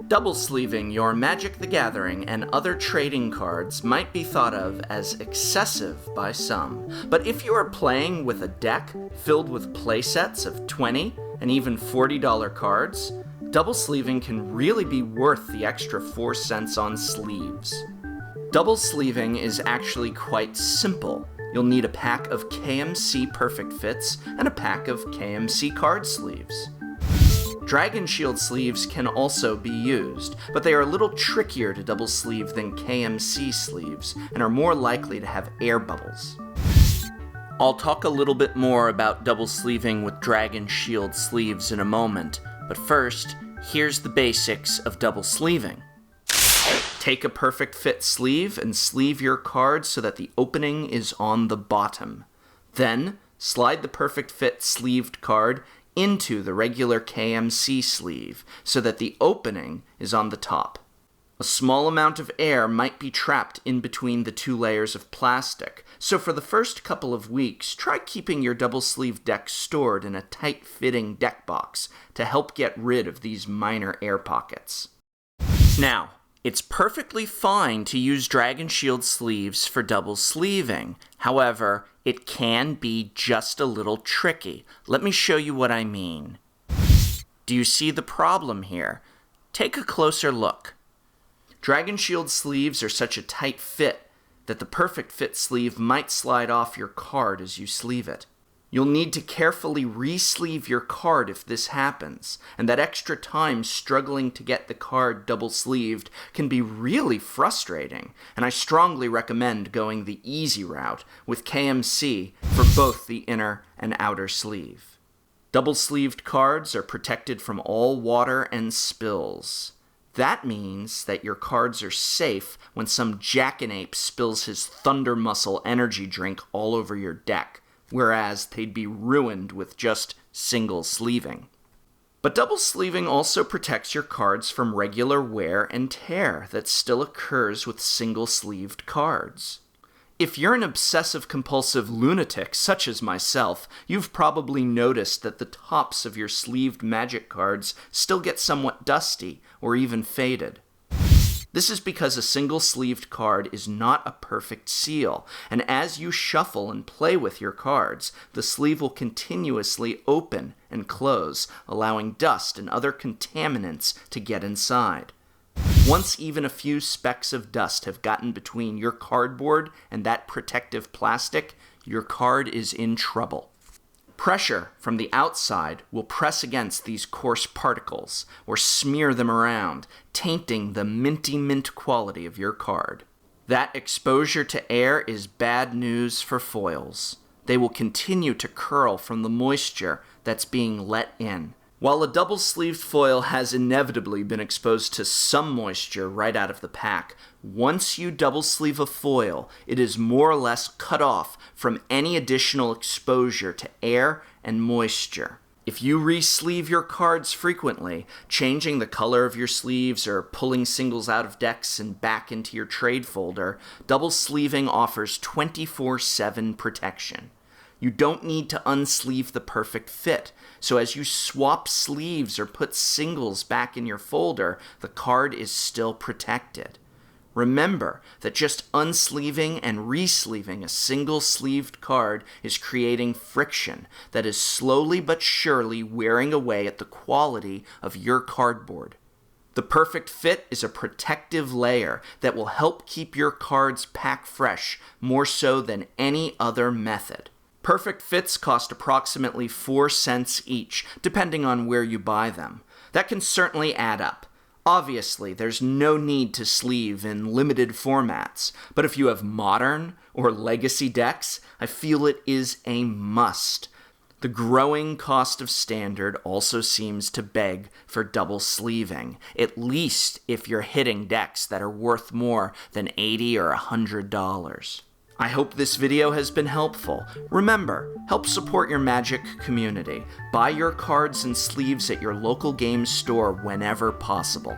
Double sleeving your Magic the Gathering and other trading cards might be thought of as excessive by some, but if you are playing with a deck filled with playsets of $20 and even $40 cards, double sleeving can really be worth the extra 4 cents on sleeves. Double sleeving is actually quite simple. You'll need a pack of KMC Perfect Fits and a pack of KMC card sleeves. Dragon Shield sleeves can also be used, but they are a little trickier to double sleeve than KMC sleeves and are more likely to have air bubbles. I'll talk a little bit more about double sleeving with Dragon Shield sleeves in a moment, but first, here's the basics of double sleeving. Take a Perfect Fit sleeve and sleeve your card so that the opening is on the bottom. Then, slide the Perfect Fit sleeved card into the regular KMC sleeve so that the opening is on the top. A small amount of air might be trapped in between the 2 layers of plastic, so for the first couple of weeks, try keeping your double-sleeved deck stored in a tight-fitting deck box to help get rid of these minor air pockets. Now, it's perfectly fine to use Dragon Shield sleeves for double sleeving. However, it can be just a little tricky. Let me show you what I mean. Do you see the problem here? Take a closer look. Dragon Shield sleeves are such a tight fit that the Perfect Fit sleeve might slide off your card as you sleeve it. You'll need to carefully re-sleeve your card if this happens, and that extra time struggling to get the card double-sleeved can be really frustrating, and I strongly recommend going the easy route with KMC for both the inner and outer sleeve. Double-sleeved cards are protected from all water and spills. That means that your cards are safe when some jackanape spills his Thunder Muscle energy drink all over your deck, whereas they'd be ruined with just single sleeving. But double sleeving also protects your cards from regular wear and tear that still occurs with single-sleeved cards. If you're an obsessive-compulsive lunatic such as myself, you've probably noticed that the tops of your sleeved Magic cards still get somewhat dusty or even faded. This is because a single-sleeved card is not a perfect seal, and as you shuffle and play with your cards, the sleeve will continuously open and close, allowing dust and other contaminants to get inside. Once even a few specks of dust have gotten between your cardboard and that protective plastic, your card is in trouble. Pressure from the outside will press against these coarse particles or smear them around, tainting the minty mint quality of your card. That exposure to air is bad news for foils. They will continue to curl from the moisture that's being let in. While a double-sleeved foil has inevitably been exposed to some moisture right out of the pack, once you double-sleeve a foil, it is more or less cut off from any additional exposure to air and moisture. If you re-sleeve your cards frequently, changing the color of your sleeves or pulling singles out of decks and back into your trade folder, double-sleeving offers 24/7 protection. You don't need to unsleeve the Perfect Fit, so as you swap sleeves or put singles back in your folder, the card is still protected. Remember that just unsleeving and re-sleeving a single-sleeved card is creating friction that is slowly but surely wearing away at the quality of your cardboard. The Perfect Fit is a protective layer that will help keep your cards pack fresh more so than any other method. Perfect Fits cost approximately 4 cents each, depending on where you buy them. That can certainly add up. Obviously, there's no need to sleeve in limited formats, but if you have modern or legacy decks, I feel it is a must. The growing cost of standard also seems to beg for double sleeving, at least if you're hitting decks that are worth more than $80 or $100. I hope this video has been helpful. Remember, help support your Magic community. Buy your cards and sleeves at your local game store whenever possible.